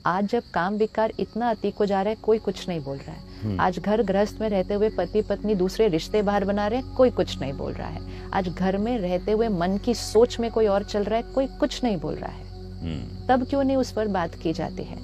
आज जब काम विकार इतना अति को जा रहा है, कोई कुछ नहीं बोल रहा है। आज घर गृहस्थ में रहते हुए पति पत्नी दूसरे रिश्ते बाहर बना रहे हैं, कोई कुछ नहीं बोल रहा है। आज घर में रहते हुए मन की सोच में कोई और चल रहा है, कोई कुछ नहीं बोल रहा है। तब क्यों नहीं उस पर बात की जाती है?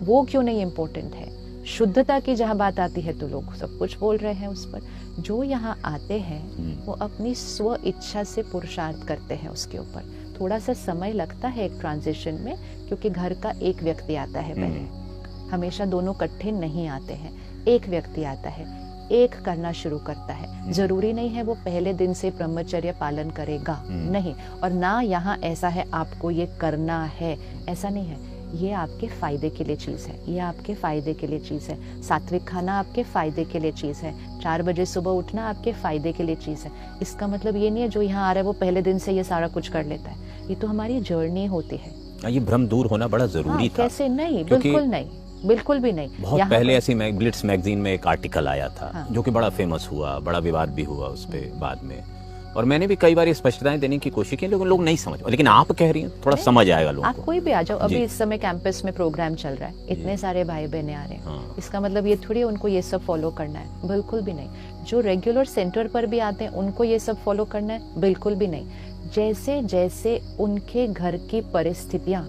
वो क्यों नहीं इम्पोर्टेंट है? शुद्धता की जहाँ बात आती है तो लोग सब कुछ बोल रहे हैं उस पर। जो यहाँ आते हैं वो अपनी स्व इच्छा से पुरुषार्थ करते हैं उसके ऊपर। थोड़ा सा समय लगता है एक ट्रांजिशन में, क्योंकि घर का एक व्यक्ति आता है पहले, हमेशा दोनों इकट्ठे नहीं आते हैं। एक व्यक्ति आता है, एक करना शुरू करता है। जरूरी नहीं है वो पहले दिन से ब्रह्मचर्य पालन करेगा, नहीं। और ना यहाँ ऐसा है आपको ये करना है, ऐसा नहीं है। ये आपके फायदे के लिए चीज है, ये आपके फायदे के लिए चीज है। सात्विक खाना आपके फायदे के लिए चीज है। 4 बजे सुबह उठना आपके फायदे के लिए चीज है। इसका मतलब ये नहीं है जो यहाँ आ रहा है वो पहले दिन से ये सारा कुछ कर लेता है। ये तो हमारी जर्नी होती है। ये भ्रम दूर होना बड़ा जरूरी था। कैसे नहीं, बिल्कुल नहीं, बिल्कुल भी नहीं। बहुत पहले ऐसी ब्लिट्स मैगजीन में एक आर्टिकल आया था, जो कि बड़ा फेमस हुआ, बड़ा विवाद भी हुआ उस पे बाद में। और मैंने भी कई बार ये स्पष्टताएं देने की कोशिश की, लेकिन लोग नहीं समझ। लेकिन आप कह रही हैं, थोड़ा समझ आएगा लोगों को। आप कोई भी आ जाओ, अभी इस समय कैंपस में प्रोग्राम चल रहा है, इतने सारे भाई बहने आ रहे हैं। इसका मतलब ये थोड़ी उनको ये सब फॉलो करना है, बिल्कुल भी नहीं। जो रेगुलर सेंटर पर भी आते हैं उनको ये सब फॉलो करना है, बिल्कुल भी नहीं। जैसे जैसे उनके घर की परिस्थितियां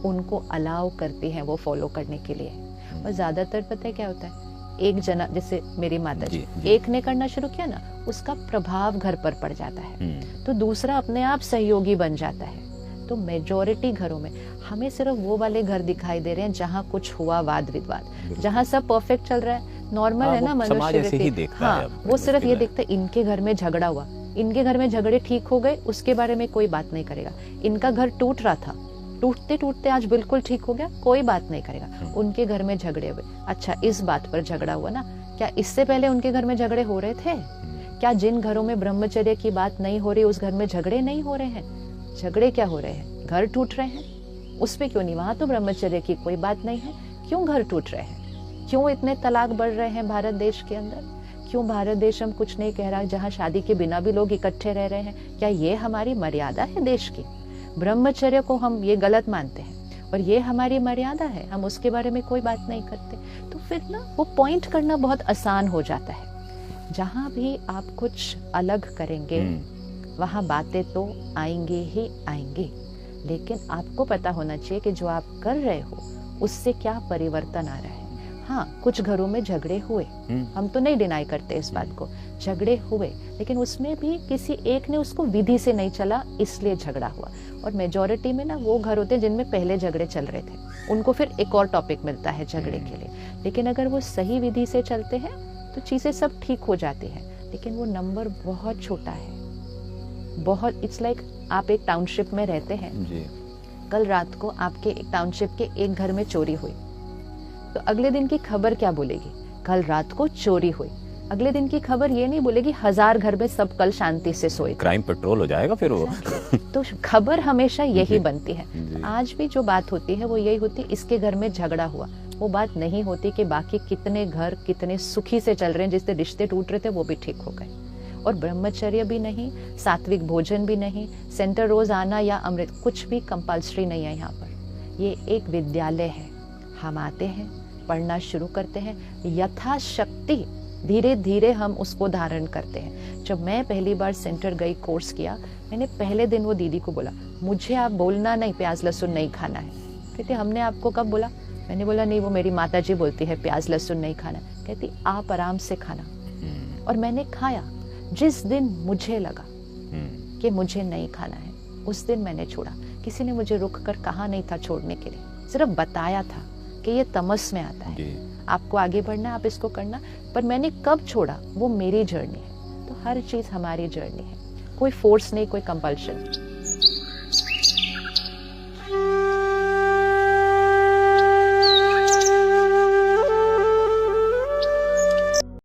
उनको अलाउ करती हैं वो फॉलो करने के लिए। और ज्यादातर पता है क्या होता है, एक जना, जैसे मेरी माता जी, एक ने करना शुरू किया ना, उसका प्रभाव घर पर पड़ जाता है, तो दूसरा अपने आप सहयोगी बन जाता है। तो मेजॉरिटी घरों में हमें सिर्फ वो वाले घर दिखाई दे रहे हैं जहाँ कुछ हुआ वाद विवाद, जहाँ सब परफेक्ट चल रहा है, नॉर्मल है ना मनुष्य। हाँ, वो सिर्फ ये देखते इनके घर में झगड़ा हुआ, इनके घर में झगड़े ठीक हो गए, उसके बारे में कोई बात नहीं करेगा। इनका घर टूट रहा था, टूटते टूटते आज बिल्कुल ठीक हो गया, कोई बात नहीं करेगा। उनके घर में झगड़े हुए, अच्छा इस बात पर झगड़ा हुआ ना, क्या इससे पहले उनके घर में झगड़े हो रहे थे? क्या जिन घरों में ब्रह्मचर्य की बात नहीं हो रही उस घर में झगड़े नहीं हो रहे हैं? झगड़े क्या हो रहे हैं? घर टूट रहे हैं। उस पे क्यों नहीं? वहां तो ब्रह्मचर्य की कोई बात नहीं है, क्यों घर टूट रहे हैं? क्यों इतने तलाक बढ़ रहे हैं भारत देश के अंदर? क्यों भारत देश हम कुछ नहीं कह रहा, जहाँ शादी के बिना भी लोग इकट्ठे रह रहे हैं? क्या ये हमारी मर्यादा है देश की? ब्रह्मचर्य को हम ये गलत मानते हैं और ये हमारी मर्यादा है, हम उसके बारे में कोई बात नहीं करते। तो फिर ना वो पॉइंट करना बहुत आसान हो जाता है। जहाँ भी आप कुछ अलग करेंगे वहाँ बातें तो आएंगे ही आएंगे, लेकिन आपको पता होना चाहिए कि जो आप कर रहे हो उससे क्या परिवर्तन आ रहा है। हाँ, कुछ घरों में झगड़े हुए, हम तो नहीं डिनाई करते इस बात को, झगड़े हुए, लेकिन उसमें भी किसी एक ने उसको विधि से नहीं चला इसलिए झगड़ा हुआ। और मेजॉरिटी में ना वो घर होते हैं जिनमें पहले झगड़े चल रहे थे, उनको फिर एक और टॉपिक मिलता है झगड़े के लिए। लेकिन अगर वो सही विधि से चलते हैं तो चीजें सब ठीक हो जाती हैं, लेकिन वो नंबर बहुत छोटा है, बहुत। इट्स लाइक आप एक टाउनशिप में रहते हैं जी। कल रात को आपके एक टाउनशिप के एक घर में चोरी हुई, तो अगले दिन की खबर क्या बोलेगी? कल रात को चोरी हुई। अगले दिन की खबर ये नहीं बोलेगी 1000 घर में सब कल शांति से सोए। क्राइम पेट्रोल हो जाएगा फिर वो। तो खबर हमेशा यही बनती है। आज भी जो बात होती है वो यही होती है, इसके घर में झगड़ा हुआ। वो बात नहीं होती कि बाकी कितने घर कितने सुखी से चल रहे हैं, जिससे रिश्ते टूट रहे थे वो भी ठीक हो गए। और ब्रह्मचर्य भी नहीं, सात्विक भोजन भी नहीं, सेंटर रोज आना या अमृत कुछ भी कंपल्सरी नहीं है यहाँ पर। ये एक विद्यालय है, हम आते हैं, पढ़ना शुरू करते हैं, यथाशक्ति धीरे धीरे हम उसको धारण करते हैं। जब मैं पहली बार सेंटर गई कोर्स किया, मैंने पहले दिन वो दीदी को बोला, मुझे आप बोलना नहीं प्याज लहसुन नहीं खाना है। कहती हमने आपको कब बोला? मैंने बोला नहीं, वो मेरी माता जी बोलती है प्याज लहसुन नहीं खाना। कहती आप आराम से खाना। और मैंने खाया। जिस दिन मुझे लगा कि मुझे नहीं खाना है, उस दिन मैंने छोड़ा। किसी ने मुझे रुक कर कहा नहीं था छोड़ने के लिए, सिर्फ बताया था कि ये तमस में आता है, आपको आगे बढ़ना है, आप इसको करना। पर मैंने कब छोड़ा, वो मेरी जर्नी है। तो हर चीज हमारी जर्नी है, कोई फोर्स नहीं, कोई कंपल्शन।